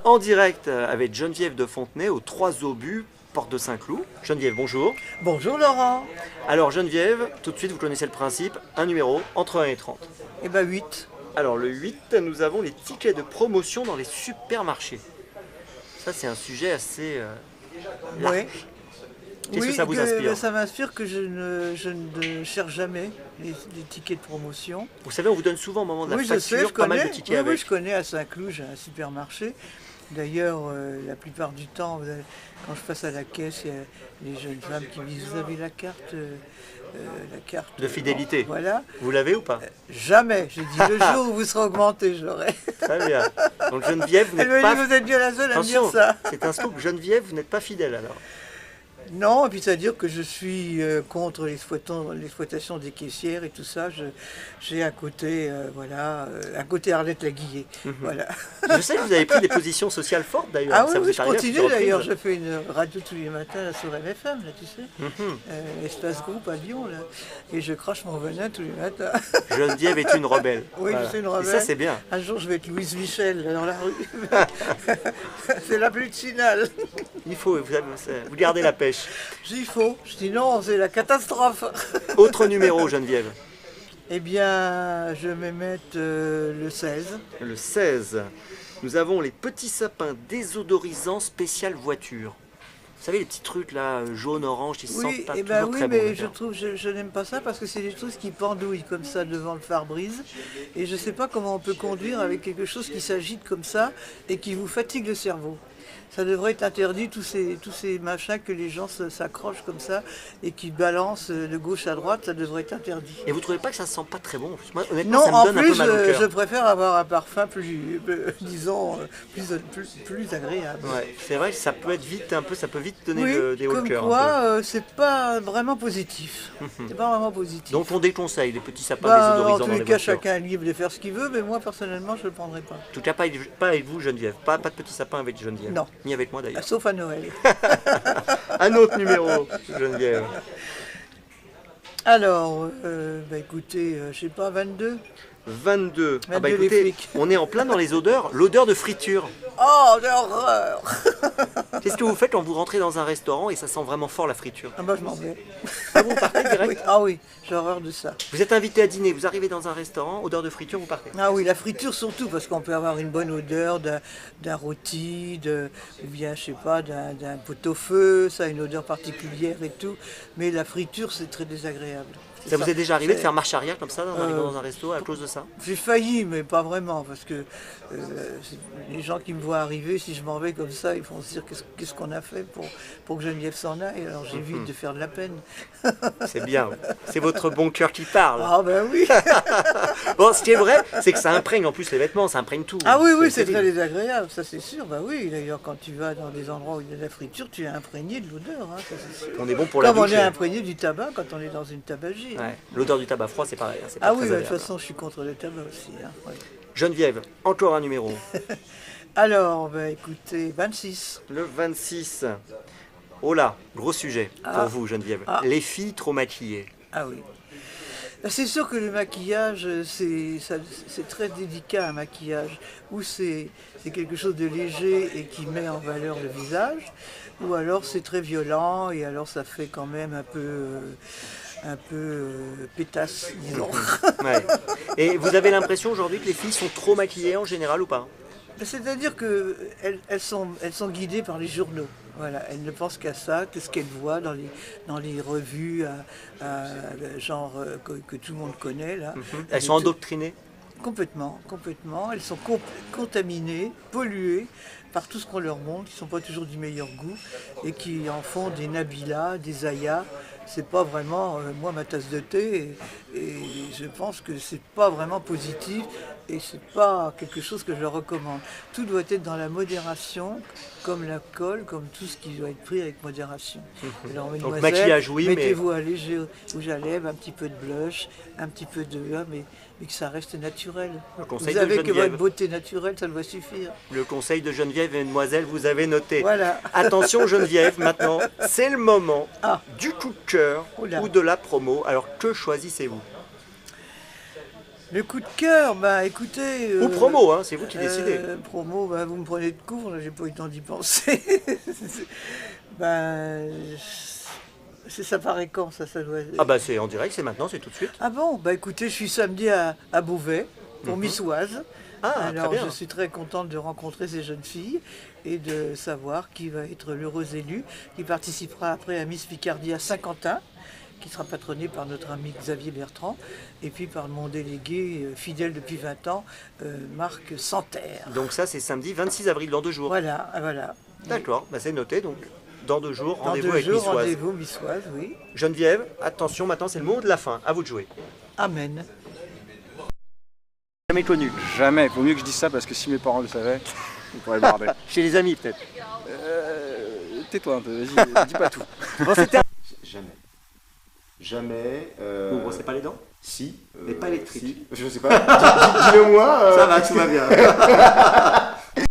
en direct avec Geneviève de Fontenay aux 3 Obus, porte de Saint-Cloud. Geneviève, bonjour. Bonjour Laurent. Alors Geneviève, tout de suite vous connaissez le principe, un numéro entre 1 et 30. Eh ben 8. Alors le 8, nous avons les tickets de promotion dans les supermarchés. Ça c'est un sujet assez large. Oui. Qu'est-ce que ça vous inspire? Ça m'inspire que je ne cherche jamais les tickets de promotion. Vous savez, on vous donne souvent au moment de la Oui, facture je pas mal connais. de tickets Oui, avec. oui, je connais à Saint-Cloud, j'ai un supermarché. D'ailleurs, la plupart du temps, quand je passe à la caisse, il y a les jeunes femmes qui me disent vous avez la carte De fidélité. Voilà. Vous l'avez ou pas? Jamais. J'ai dit le jour où vous serez augmenté, je l'aurai. Très bien. Donc Geneviève, vous Elle n'êtes me pas... dit vous êtes bien la seule à me dire Attention, ça. c'est un scoop. Geneviève, vous n'êtes pas fidèle alors. Non, et puis c'est-à-dire que je suis contre l'exploitation des caissières et tout ça. J'ai un côté, un côté Arlette Laguillet. Voilà. Je sais que vous avez pris des positions sociales fortes d'ailleurs. Ah oui, Ça vous oui, est je arrivé à continue plusieurs d'ailleurs. reprises. Je fais une radio tous les matins sur MFM, là, tu sais. Espace Groupe à Lyon, là. Et je crache mon venin tous les matins. Geneviève est une rebelle. Oui, Voilà. je suis une Et rebelle. ça c'est bien. Un jour, je vais être Louise Michel là, dans la rue. C'est la plus finale. Il faut, vous gardez la pêche. J'y faut. Je dis non, c'est la catastrophe. Autre numéro, Geneviève. Eh bien, je vais mettre le 16. Le 16. Nous avons les petits sapins désodorisants spécial voiture. Vous savez les petits trucs là, jaune, orange, qui sentent Oui, pas eh toujours ben oui, très bon. mais je n'aime pas ça parce que c'est des trucs qui pendouillent comme ça devant le pare-brise. Et je ne sais pas comment on peut conduire avec quelque chose qui s'agite comme ça et qui vous fatigue le cerveau. Ça devrait être interdit, tous ces machins que les gens s'accrochent comme ça et qui balancent de gauche à droite, ça devrait être interdit. Et vous trouvez pas que ça sent pas très bon? Moi, honnêtement, Non, ça me en donne un plus, peu mal au cœur. je préfère avoir un parfum disons, plus agréable. Ouais, c'est vrai que ça peut être vite un peu, ça peut vite donner Oui, des hauts le comme cœur. quoi, c'est pas vraiment positif. C'est pas vraiment positif. Donc on déconseille les petits sapins Bah, en désodorisants tous dans les les cas, voitures. chacun est libre de faire ce qu'il veut, mais moi, personnellement, je ne le prendrai pas. En tout cas, pas avec vous, Geneviève. Pas de petits sapins avec Geneviève. Non. Ni avec moi Ah, d'ailleurs. sauf à Noël. Un autre numéro, Geneviève. Alors, écoutez, je sais pas, 22. 22. Ah bah 22 les écoutez, flics. on est en plein dans les odeurs. L'odeur de friture. Oh, l'horreur. Qu'est-ce que vous faites quand vous rentrez dans un restaurant et ça sent vraiment fort la friture? Ah bah, je m'en vais. Ah, vous partez direct? Oui. Ah oui, j'ai horreur de ça. Vous êtes invité à dîner, vous arrivez dans un restaurant, odeur de friture, vous partez. Ah oui, la friture surtout, parce qu'on peut avoir une bonne odeur d'un rôti, ou bien, je sais pas, d'un pot-au-feu, ça a une odeur particulière et tout. Mais la friture, c'est très désagréable. Ça vous est déjà arrivé de C'est- faire marche arrière comme ça en arrivant dans un resto à cause de ça? J'ai failli, mais pas vraiment, parce que les gens qui me voient arriver, si je m'en vais comme ça, ils vont se dire qu'est-ce qu'on a fait pour que Geneviève s'en aille. Alors j'évite de faire de la peine. C'est bien, c'est votre bon cœur qui parle. Ah ben oui. Bon, ce qui est vrai, c'est que ça imprègne en plus les vêtements, ça imprègne tout. Ah oui, oui, c'est terrible. très désagréable, ça c'est sûr. Bah oui, d'ailleurs quand tu vas dans des endroits où il y a de la friture, tu es imprégné de l'odeur, hein, ça c'est sûr. On est bon pour la Comme on bouche. est imprégné du tabac quand on est dans une tabagie. Hein. Ouais. L'odeur du tabac froid, c'est pareil. Hein, c'est pas Ah très oui, de toute agréable. façon, je suis contre le tabac aussi. Hein, ouais. Geneviève, encore un numéro. Alors, écoutez, 26. Le 26. Oh là, gros sujet pour vous, Geneviève. Ah. Les filles trop maquillées. Ah oui. C'est sûr que le maquillage, c'est très délicat un maquillage, ou c'est quelque chose de léger et qui met en valeur le visage, ou alors c'est très violent et alors ça fait quand même un peu pétasse, disons. Ouais. Et vous avez l'impression aujourd'hui que les filles sont trop maquillées en général ou pas? C'est-à-dire qu'elles sont guidées par les journaux. Voilà, elles ne pensent qu'à ça, que ce qu'elles voient dans les revues, genre que tout le monde connaît. Là. Elles sont endoctrinées? Complètement, complètement. Elles sont contaminées, polluées par tout ce qu'on leur montre, qui ne sont pas toujours du meilleur goût, et qui en font des Nabila, des Aya. C'est pas vraiment, moi, ma tasse de thé, et je pense que c'est pas vraiment positif, et c'est pas quelque chose que je recommande. Tout doit être dans la modération, comme l'alcool, comme tout ce qui doit être pris avec modération. Alors, Donc mesdemoiselles, maquillage, oui, mais... mettez-vous un léger rouge à lèvres, un petit peu de blush, un petit peu de... mais que ça reste naturel. Le conseil Vous avez de que Geneviève. votre beauté naturelle, ça doit suffire. Le conseil de Geneviève et Mademoiselle, vous avez noté. Voilà. Attention Geneviève, maintenant, c'est le moment Ah. du coup de cœur Oula. ou de la promo. Alors que choisissez-vous? Le coup de cœur, bah écoutez... Ou promo, hein, c'est vous qui décidez. Promo, bah, vous me prenez de court, là j'ai pas eu le temps d'y penser. Ben, ça paraît quand ça doit... Ah bah c'est en direct, c'est maintenant, c'est tout de suite. Ah bon, bah écoutez, je suis samedi à Beauvais pour Miss Oise. Ah, Alors très bien. je suis très contente de rencontrer ces jeunes filles et de savoir qui va être l'heureux élu, qui participera après à Miss Picardie à Saint-Quentin, qui sera patronné par notre ami Xavier Bertrand, et puis par mon délégué fidèle depuis 20 ans, Marc Santerre. Donc ça c'est samedi 26 avril, dans 2 jours. Voilà, voilà. D'accord, bah, c'est noté, donc dans 2 jours, Dans rendez-vous 2 avec jours, Miss Oise. rendez-vous Miss Oise, oui. Geneviève, attention, maintenant c'est le mot de la fin, à vous de jouer. Amen. Jamais connu. Jamais, il vaut mieux que je dise ça parce que si mes parents le savaient, ils pourraient barder. Chez les amis peut-être. Tais-toi un peu, vas-y, dis pas tout. Bon, c'était Jamais. Jamais. Vous ne brossez pas les dents? Si. Mais pas électrique. Si. Je sais pas. Dis-le moi. Ça va, tout va bien.